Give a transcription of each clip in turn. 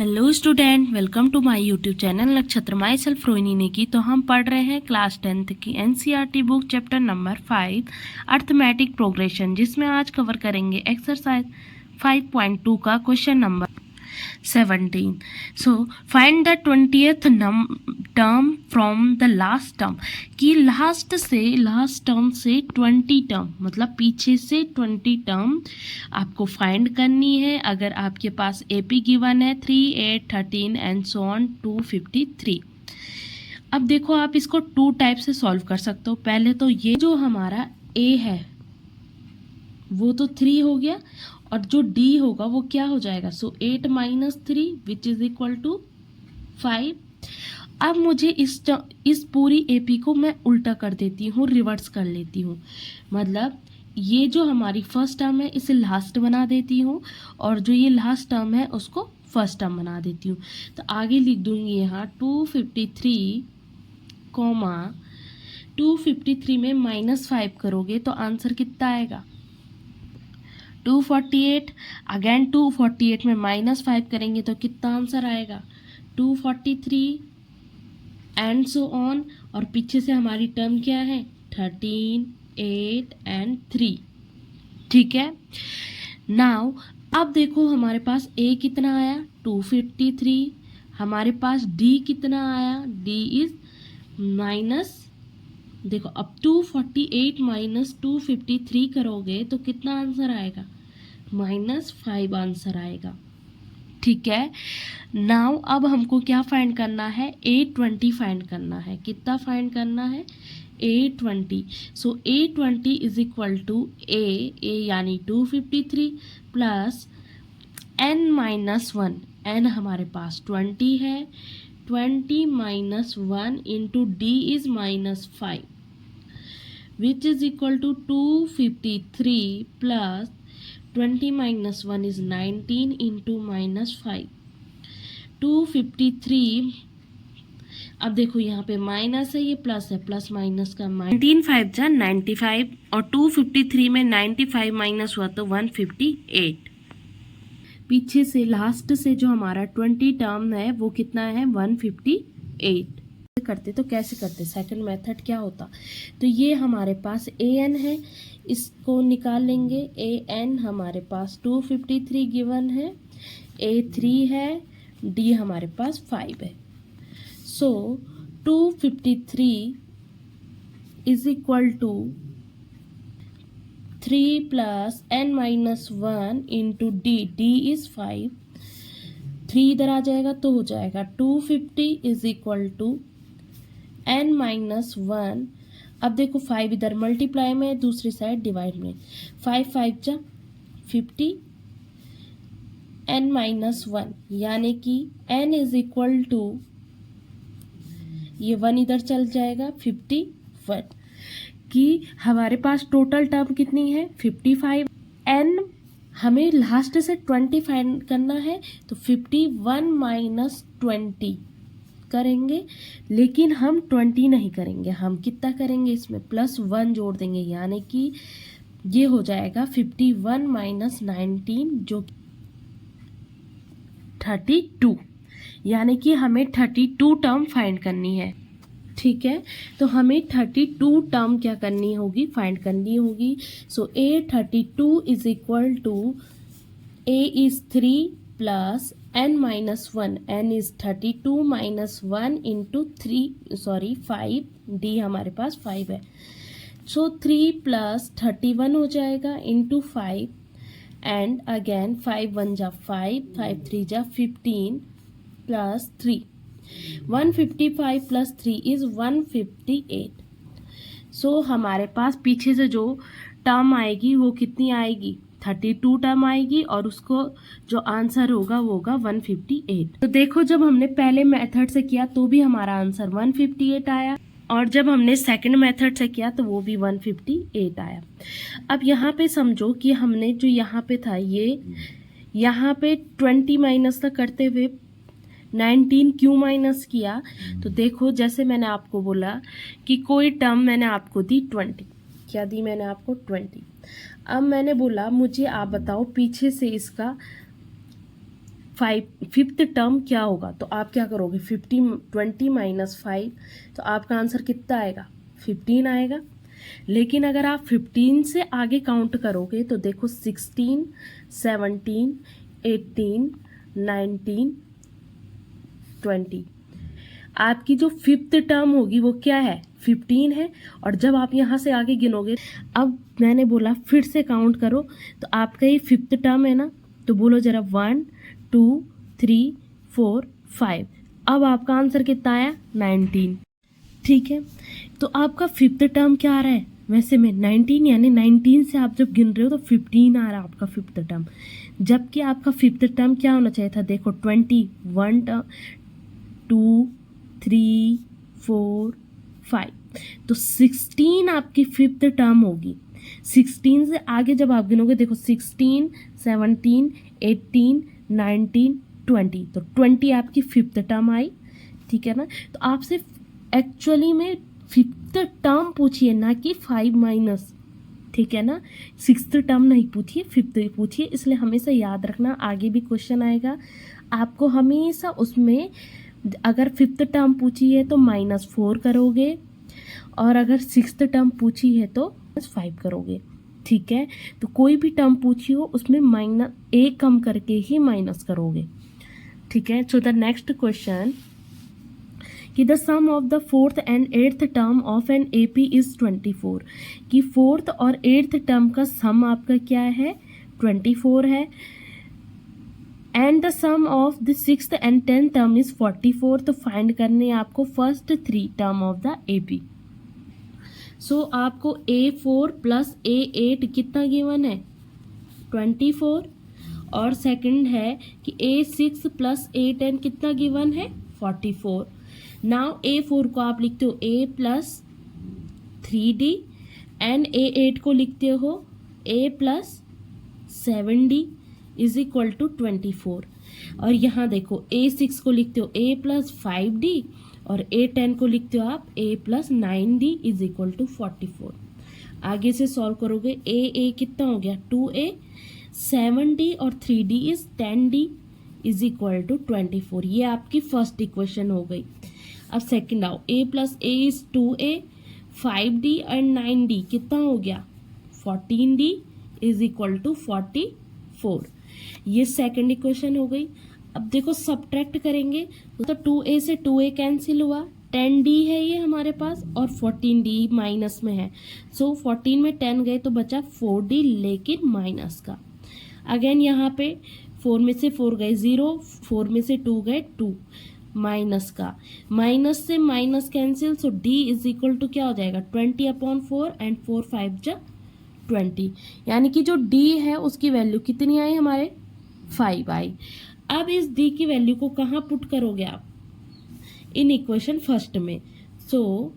Hello student, welcome to my YouTube channel Nakshatra my self Rohini Negi. तो हम पढ़ रहे हैं क्लास 10th की NCERT book chapter number 5 arithmetic progression, जिसमें आज कवर करेंगे एक्सरसाइज 5.2 का question number 17. So find the 20th term from the last term. कि लास्ट टर्म से 20 टर्म मतलब पीछे से 20 टर्म आपको फाइंड करनी है। अगर आपके पास एपी गिवन है 3, 8, 13 एंड सो ऑन 253। अब देखो, आप इसको टू टाइप से सॉल्व कर सकते हो। पहले तो ये जो हमारा ए है वो तो 3 हो गया, और जो डी होगा वो क्या हो जाएगा, so 8 minus 3 which is equal to 5। अब मुझे इस पूरी एपी को मैं उल्टा कर देती हूँ, रिवर्स कर लेती हूँ। मतलब ये जो हमारी फर्स्ट टर्म है इसे लास्ट बना देती हूँ, और जो ये लास्ट टर्म है उसको फर्स्ट टर्म बना देती हूँ। तो आगे लिख दूंगी यहाँ 253 कॉमा 253 में -5 करोगे तो आंसर कितना आएगा 248। अगेन 248 में -5 करेंगे तो कितना आंसर आएगा 243 एंड सो ऑन। और पीछे से हमारी टर्म क्या है 13, 8 एंड 3। ठीक है। नाउ अब देखो हमारे पास ए कितना आया 253, हमारे पास डी कितना आया, डी इज माइनस, देखो अब 248 माइनस 253 करोगे तो कितना आंसर आएगा -5 आंसर आएगा। ठीक है। नाउ अब हमको क्या फाइंड करना है, A20 फाइंड करना है। कितना फाइंड करना है A20। So A20 is equal to A यानी 253 प्लस n-1। n हमारे पास 20 है, 20 minus 1 into D is -5 which is equal to 253 plus 20 minus 1 is 19 into -5 253। अब देखो यहाँ पे माइनस है, ये प्लस है, प्लस माइनस का 19 5 जा 95, और 253 में 95 माइनस हुआ तो 158। पीछे से लास्ट से जो हमारा 20 टर्म है वो कितना है 158। करते तो कैसे करते, सेकंड मेथड क्या होता, तो ये हमारे पास an है, इसको निकाल लेंगे। an हमारे पास 253 गिवन है, a3 है, d हमारे पास 5 है। So 253 is equal to 3 plus n-1 into D is 5, 3 इधर आ जाएगा तो हो जाएगा 250 इज इक्वल टू n-1। अब देखो 5 इधर मल्टीप्लाई में, दूसरी साइड डिवाइड में, 5 5 जा 50 n-1 यानी कि n इज इक्वल टू, ये 1 इधर चल जाएगा 51, कि हमारे पास टोटल टर्म कितनी है 55। n हमें लास्ट से 20 फाइंड करना है तो 51 माइनस 20 करेंगे, लेकिन हम 20 नहीं करेंगे, हम कितना करेंगे इसमें +1 जोड़ देंगे, यानी कि ये हो जाएगा 51 माइनस 19 जो 32, यानी कि हमें 32 टर्म फाइंड करनी है। ठीक है, तो हमें 32 टर्म क्या करनी होगी, फाइंड करनी होगी। So A32 is equal to A is 3 plus n-1, n is 32 minus 1 into 5, d हमारे पास 5 है। सो 3 प्लस 31 हो जाएगा इंटू 5, एंड अगेन 5 1 जा 5, 5 3 जा 15 प्लस 3, 155 प्लस 3 इज 158। सो हमारे पास पीछे से जो टर्म आएगी वो कितनी आएगी 32 टर्म आएगी, और उसको जो आंसर होगा वो होगा 158। तो देखो, जब हमने पहले मेथड से किया तो भी हमारा आंसर 158 आया, और जब हमने सेकंड मेथड से किया तो वो भी 158 आया। अब यहाँ पे समझो कि हमने जो यहाँ पे था, ये यहाँ पे 20 माइनस तक करते हुए 19 क्यों माइनस किया, तो देखो जैसे मैंने आपको बोला कि कोई टर्म मैंने आपको दी 20, क्या दी मैंने आपको 20। अब मैंने बोला मुझे आप बताओ पीछे से इसका फिफ्थ टर्म क्या होगा, तो आप क्या करोगे 20 माइनस 5, तो आपका आंसर कितना आएगा 15 आएगा। लेकिन अगर आप 15 से आगे काउंट करोगे तो देखो 16, 17, 18, 19, 20, आपकी जो फिफ्थ टर्म होगी वो क्या है 15 है। और जब आप यहाँ से आगे गिनोगे, अब मैंने बोला फिर से काउंट करो, तो आपका ये फिफ्थ टर्म है ना, तो बोलो जरा 1 2 3 4 5, अब आपका आंसर कितना आया 19। ठीक है, तो आपका फिफ्थ टर्म क्या आ रहा है वैसे में 19, यानी 19 से आप जब गिन रहे हो तो 15 आ रहा है आपका फिफ्थ टर्म, जबकि आपका फिफ्थ टर्म क्या होना चाहिए था, देखो 21 टर्म 2 3 4 5, तो 16 आपकी फिफ्थ टर्म होगी। 16 से आगे जब आप गिनोगे देखो 16, 17, 18, 19, 20, तो 20 आपकी फिफ्थ टर्म आई। ठीक है ना, तो आपसे एक्चुअली में फिफ्थ टर्म पूछिए ना कि 5 माइनस, ठीक है ना, सिक्स्थ टर्म नहीं पूछिए, फिफ्थ पूछिए। इसलिए हमेशा याद रखना, आगे भी क्वेश्चन आएगा आपको हमेशा उसमें अगर फिफ्थ टर्म पूछी है तो -4 करोगे, और अगर सिक्स्थ टर्म पूछी है तो -5 करोगे। ठीक है, तो कोई भी टर्म पूछी हो उसमें -1 कम करके ही माइनस करोगे। ठीक है, सो द नेक्स्ट क्वेश्चन कि the sum of the fourth and eighth term of an AP is 24, कि फोर्थ और एट्थ टर्म का सम आपका क्या है 24 है, and the sum of the sixth and 10th term is 44, तो फाइंड करने हैं आपको first 3 term of the AP. So आपको A4 प्लस A8 कितना गिवन है 24, और सेकंड है कि A6 प्लस A10 कितना गिवन है 44। नाउ A4 को आप लिखते हो A plus 3D, and A8 को लिखते हो A plus 7D is equal to 24। और यहाँ देखो A6 को लिखते हो A प्लस 5D, और A10 को लिखते हो आप A plus 9D is equal to 44। आगे से सॉल्व करोगे A कितना हो गया 2A, 7D और 3D is 10D is equal to 24। ये आपकी फर्स्ट इक्वेशन हो गई। अब सेकंड आओ, A plus A is 2A, 5D and 9D कितना हो गया 14D इज इक्वल टू 44। ये सेकंड इक्वेशन हो गई। अब देखो सब्ट्रैक्ट करेंगे तो 2A से 2A कैंसिल हुआ, 10D है ये हमारे पास, और 14D माइनस में है। सो 14 में 10 गए तो बचा 4D, लेकिन माइनस का। अगेन यहाँ पे 4 में से 4 गए 0, 4 में से 2 गए 2, माइनस का, माइनस से minus cancel, so D is equal to क्या हो जाएगा 20/4, एंड 4 5 जा 20, यानी कि जो D है उसकी वैल्यू कितनी आई हमारे 5 आई। अब इस D की वैल्यू को कहाँ पुट करोगे आप इन इक्वेशन फर्स्ट में, so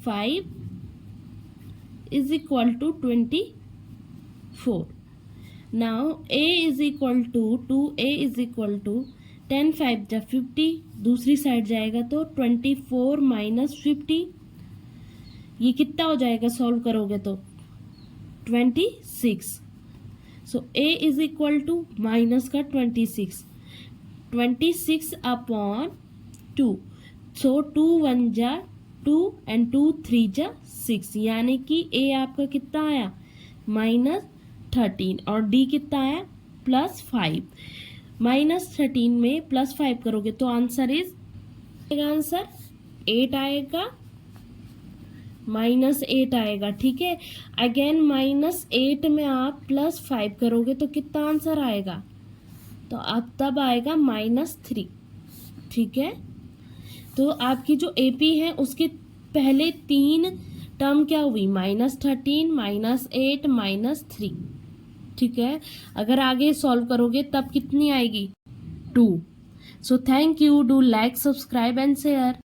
5 is equal to 24। Now A is equal to 2A is equal to 10 5 जा 50, दूसरी साइड जाएगा तो 24 माइनस 50, ये कितना हो जाएगा सॉल्व करोगे तो 26। So A is equal to minus का 26 अपॉन 2, सो 2 1 जा 2 एंड 2 3 जा 6, यानी कि A आपका कितना आया -13, और D कितना आया +5। -13 में +5 करोगे तो आंसर आंसर 8 आएगा, -8 आएगा। ठीक है, अगेन -8 में आप +5 करोगे तो कितना आंसर आएगा, तो अब तब आएगा -3। ठीक है, तो आपकी जो एपी है उसके पहले 3 टर्म क्या हुई -13, -8, -3। ठीक है, अगर आगे सॉल्व करोगे तब कितनी आएगी 2। So thank you, do like, subscribe and share.